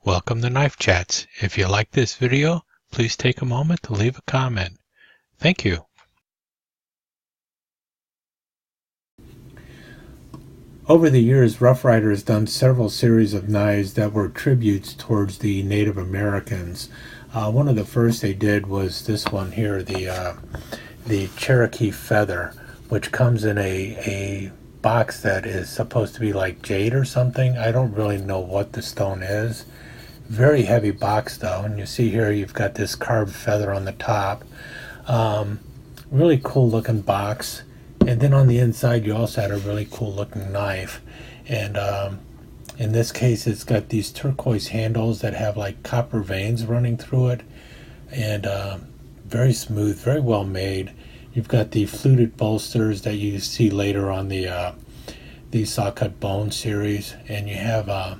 Welcome to Knife Chats. If you like this video, please take a moment to leave a comment. Thank you. Over the years, Rough Rider has done several series of knives that were tributes towards the Native Americans. One of the first they did was this one here, the Cherokee Feather, which comes in a box that is supposed to be like jade or something. I don't really know what the stone is. Very heavy box though, and you see here you've got this carved feather on the top. Really cool looking box. And then on the inside you also had a really cool looking knife. And in this case it's got these turquoise handles that have like copper veins running through it. And very smooth, very well made. You've got the fluted bolsters that you see later on the saw-cut bone series. And you have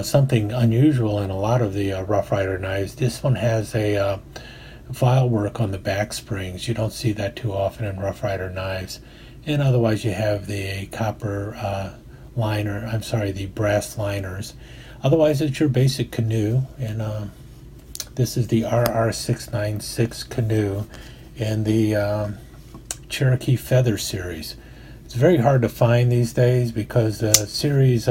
something unusual in a lot of the Rough Rider knives. This one has a file work on the back springs. You don't see that too often in Rough Rider knives. And otherwise you have the copper the brass liners. Otherwise it's your basic canoe. And this is the RR1750 Canoe in the Cherokee Feather series. It's very hard to find these days because the series,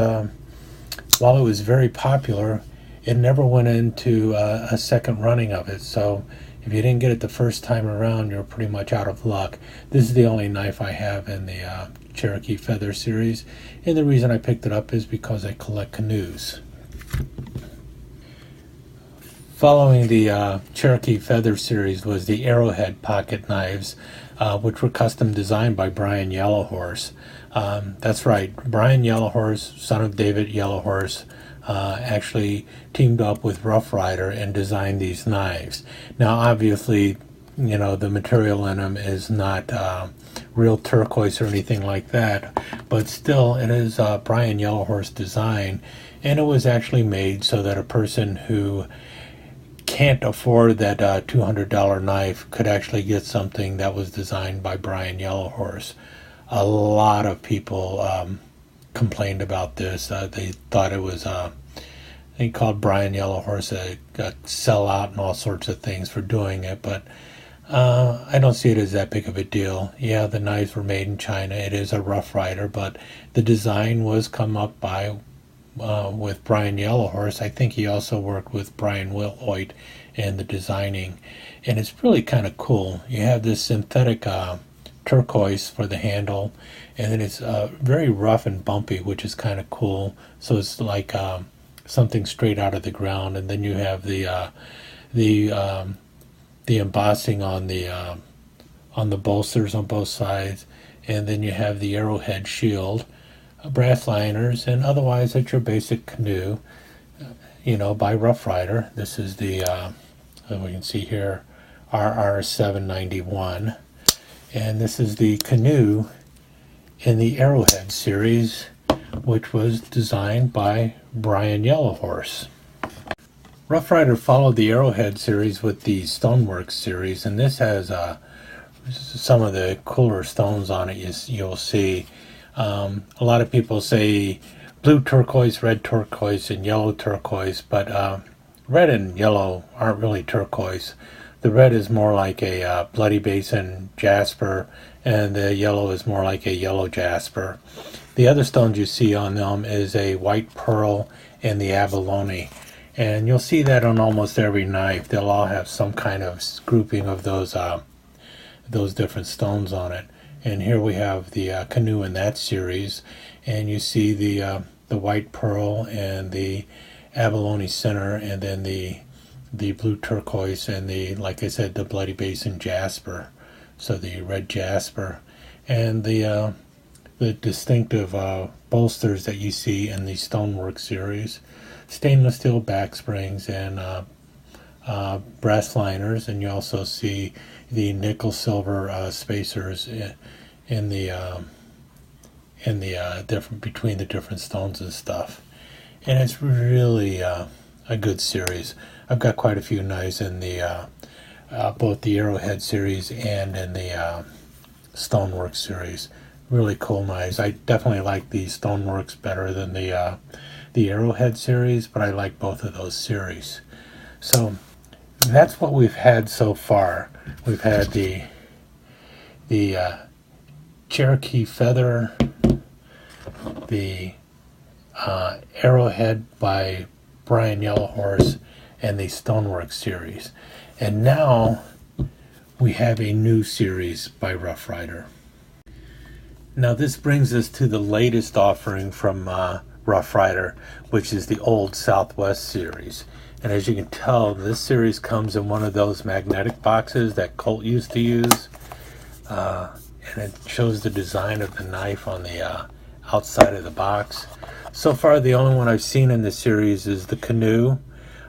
while it was very popular, it never went into a second running of it. So if you didn't get it the first time around, you're pretty much out of luck. This is the only knife I have in the Cherokee Feather series, and the reason I picked it up is because I collect canoes. Following the Cherokee Feather series was the Arrowhead pocket knives, which were custom designed by Brian Yellowhorse. That's right, Brian Yellowhorse, son of David Yellowhorse, actually teamed up with Rough Rider and designed these knives. Now obviously, you know, the material in them is not real turquoise or anything like that, but still it is Brian Yellowhorse design, and it was actually made so that a person who can't afford that $200 knife could actually get something that was designed by Brian Yellowhorse. A lot of people complained about this. They thought it was they called Brian Yellowhorse a sellout and all sorts of things for doing it, but I don't see it as that big of a deal. Yeah, the knives were made in China. It is a Rough Rider, but the design was come up by with Brian Yellowhorse. I think he also worked with Brian Wilhoit in the designing, and it's really kind of cool. You have this synthetic turquoise for the handle, and then it's very rough and bumpy, which is kind of cool. So it's like something straight out of the ground. And then you have the embossing on the bolsters on both sides, and then you have the arrowhead shield, brass liners, and otherwise it's your basic canoe, you know, by Rough Rider. This is the we can see here, RR791, and this is the canoe in the Arrowhead series, which was designed by Brian Yellowhorse. Rough Rider followed the Arrowhead series with the Stonework series, and this has some of the cooler stones on it. You'll see. A lot of people say blue turquoise, red turquoise, and yellow turquoise, but red and yellow aren't really turquoise. The red is more like a bloody basin jasper, and the yellow is more like a yellow jasper. The other stones you see on them is a white pearl and the abalone, and you'll see that on almost every knife. They'll all have some kind of grouping of those different stones on it. And here we have the canoe in that series, and you see the white pearl and the abalone center, and then the blue turquoise and the, like I said, the bloody basin jasper, so the red jasper, and the distinctive bolsters that you see in the Stonework series, stainless steel back springs and brass liners, and you also see the nickel silver spacers in the different between the different stones and stuff. And it's really a good series. I've got quite a few knives in the both the Arrowhead series and in the Stonework series. Really cool knives. I definitely like the Stoneworks better than the the Arrowhead series, but I like both of those series. So that's what we've had so far. We've had the Cherokee Feather, the Arrowhead by Brian Yellowhorse, and the Stonework series. And now we have a new series by Rough Rider. Now this brings us to the latest offering from Rough Rider, which is the Old Southwest series. And as you can tell, this series comes in one of those magnetic boxes that Colt used to use. And it shows the design of the knife on the outside of the box. So far, the only one I've seen in this series is the Canoe.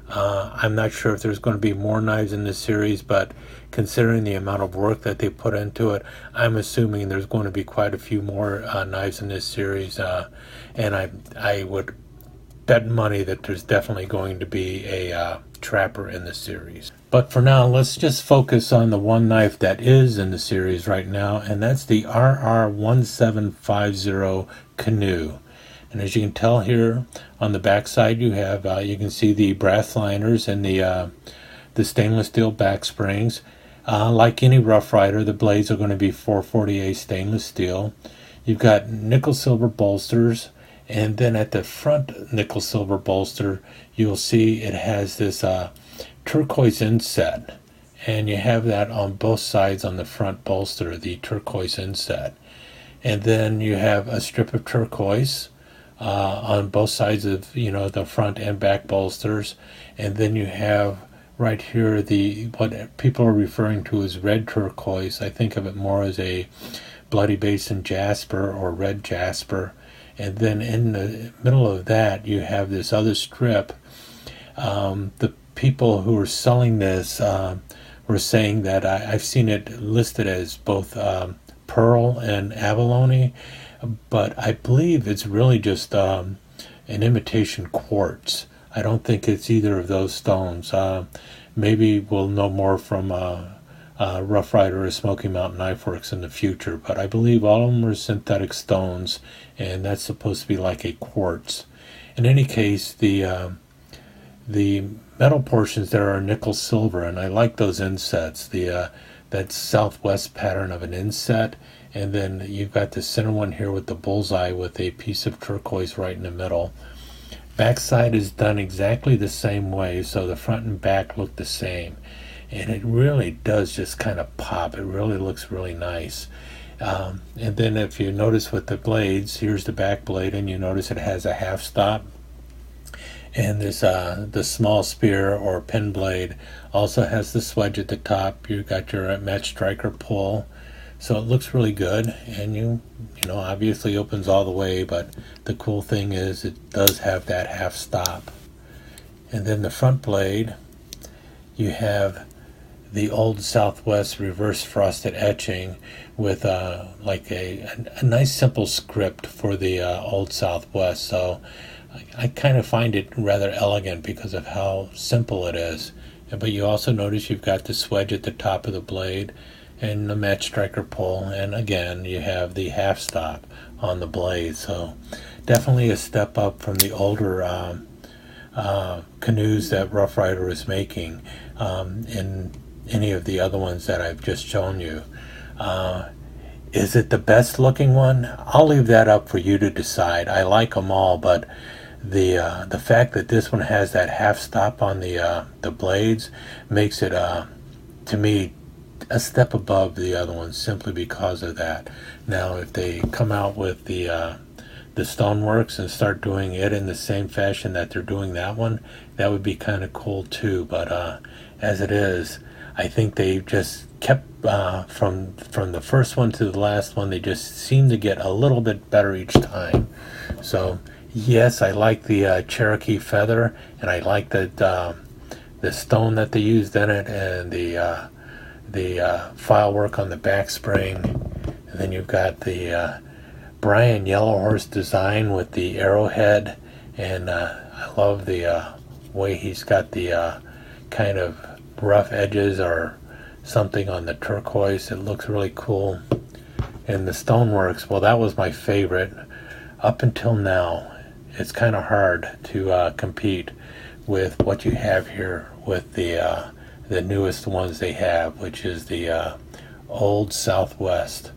I'm not sure if there's going to be more knives in this series, but considering the amount of work that they put into it, I'm assuming there's going to be quite a few more knives in this series. And I would bet money that there's definitely going to be a trapper in the series. But for now, let's just focus on the one knife that is in the series right now, and that's the RR1750 Canoe. And as you can tell here on the back side, you have you can see the brass liners and the stainless steel back springs. Like any Rough Rider, the blades are going to be 440A stainless steel. You've got nickel silver bolsters, and then at the front nickel silver bolster, you'll see it has this turquoise inset, and you have that on both sides on the front bolster, the turquoise inset. And then you have a strip of turquoise on both sides of the front and back bolsters. And then you have right here the what people are referring to as red turquoise. I think of it more as a bloody basin jasper or red jasper. And then in the middle of that you have this other strip. The people who are selling this were saying that I've seen it listed as both pearl and abalone, but I believe it's really just an imitation quartz. I don't think it's either of those stones. Maybe we'll know more from Rough Rider or Smoky Mountain Knife Works in the future, but I believe all of them are synthetic stones, and that's supposed to be like a quartz. In any case, the metal portions there are nickel silver, and I like those insets. That southwest pattern of an inset, and then you've got the center one here with the bullseye with a piece of turquoise right in the middle. Backside is done exactly the same way, so the front and back look the same, and it really does just kind of pop. It really looks really nice. And then if you notice with the blades, here's the back blade, and you notice it has a half stop. And this the small spear or pin blade also has the swedge at the top. You've got your match striker pull, so it looks really good. And you know obviously opens all the way, but the cool thing is it does have that half stop. And then the front blade, you have the Old Southwest reverse frosted etching with like a nice simple script for the Old Southwest. So I kind of find it rather elegant because of how simple it is. But you also notice you've got the swedge at the top of the blade and the match striker pull, and again you have the half stop on the blade. So definitely a step up from the older canoes that Rough Rider is making in any of the other ones that I've just shown you. Is it the best looking one? I'll leave that up for you to decide. I like them all, but the fact that this one has that half stop on the blades makes it to me a step above the other ones simply because of that. Now if they come out with the Stoneworks and start doing it in the same fashion that they're doing that one, that would be kind of cool too. But as it is, I think they just kept from the first one to the last one, they just seem to get a little bit better each time. So yes, I like the Cherokee Feather, and I like that the stone that they used in it, and the file work on the back spring. And then you've got the Brian Yellowhorse design with the arrowhead, and I love the way he's got the kind of rough edges or something on the turquoise. It looks really cool. And the Stoneworks, well, that was my favorite up until now. it's kind of hard to compete with what you have here with the newest ones they have, which is the Old Southwest.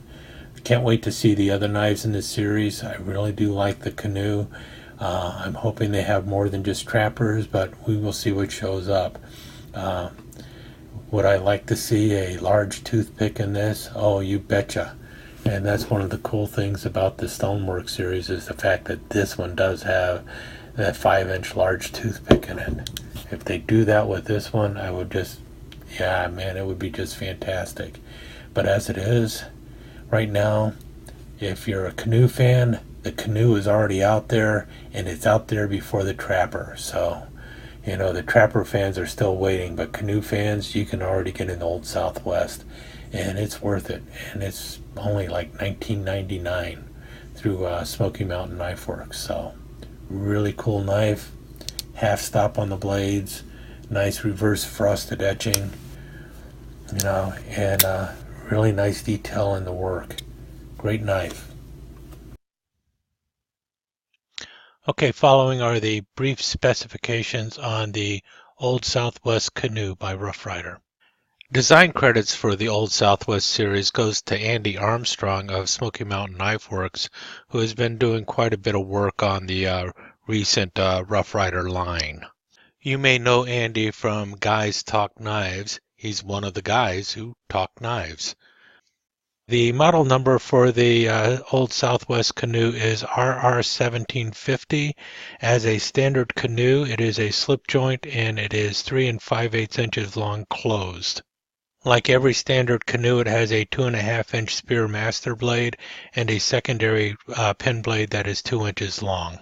Can't wait to see the other knives in this series. I really do like the Canoe. I'm hoping they have more than just trappers, but we will see what shows up. Would I like to see a large toothpick in this? Oh, you betcha. And that's one of the cool things about the Stonework series, is the fact that this one does have that 5-inch large toothpick in it. If they do that with this one, I would just, yeah, man, it would be just fantastic. But as it is, right now, if you're a Canoe fan, the Canoe is already out there, and it's out there before the Trapper. So, the Trapper fans are still waiting, but Canoe fans, you can already get an Old Southwest, and it's worth it. And it's only like $19.99 through Smoky Mountain Knife Works. So, really cool knife. Half stop on the blades, nice reverse frosted etching, and really nice detail in the work. Great knife. Okay, following are the brief specifications on the Old Southwest Canoe by Rough Rider. Design credits for the Old Southwest series goes to Andy Armstrong of Smoky Mountain Knife Works, who has been doing quite a bit of work on the recent Rough Rider line. You may know Andy from Guys Talk Knives. He's one of the guys who talk knives. The model number for the Old Southwest Canoe is RR1750. As a standard canoe, it is a slip joint, and it is 3 5/8 inches long closed. Like every standard canoe, it has a 2.5-inch spear master blade and a secondary pen blade that is 2 inches long.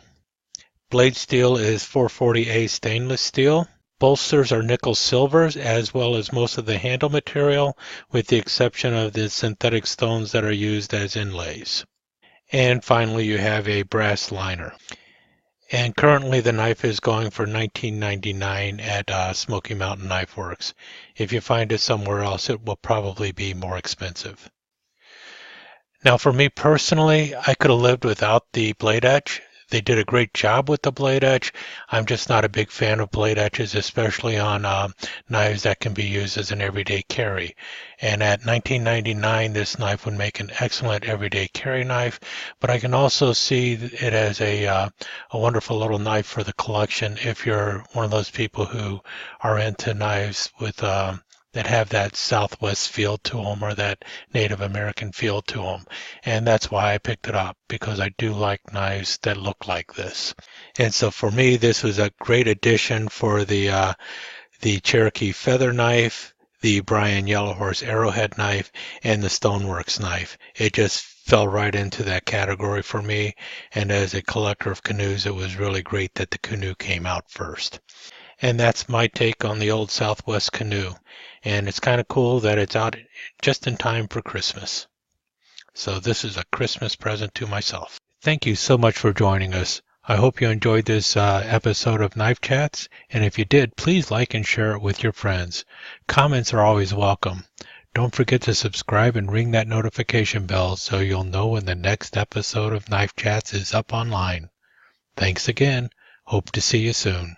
Blade steel is 440A stainless steel. Bolsters are nickel silvers, as well as most of the handle material, with the exception of the synthetic stones that are used as inlays. And finally, you have a brass liner. And currently the knife is going for $19.99 at Smoky Mountain Knife Works. If you find it somewhere else, it will probably be more expensive. Now, for me personally, I could have lived without the blade etch. They did a great job with the blade etch. I'm just not a big fan of blade etches, especially on knives that can be used as an everyday carry. And at $19.99, this knife would make an excellent everyday carry knife, but I can also see it as a wonderful little knife for the collection if you're one of those people who are into knives with that have that Southwest feel to them, or that Native American feel to them. And that's why I picked it up, because I do like knives that look like this. And so for me, this was a great addition for the Cherokee Feather knife, the Brian Yellowhorse Arrowhead knife, and the Stoneworks knife. It just fell right into that category for me. And as a collector of canoes, it was really great that the Canoe came out first. And that's my take on the Old Southwest Canoe. And it's kind of cool that it's out just in time for Christmas. So this is a Christmas present to myself. Thank you so much for joining us. I hope you enjoyed this episode of Knife Chats. And if you did, please like and share it with your friends. Comments are always welcome. Don't forget to subscribe and ring that notification bell so you'll know when the next episode of Knife Chats is up online. Thanks again. Hope to see you soon.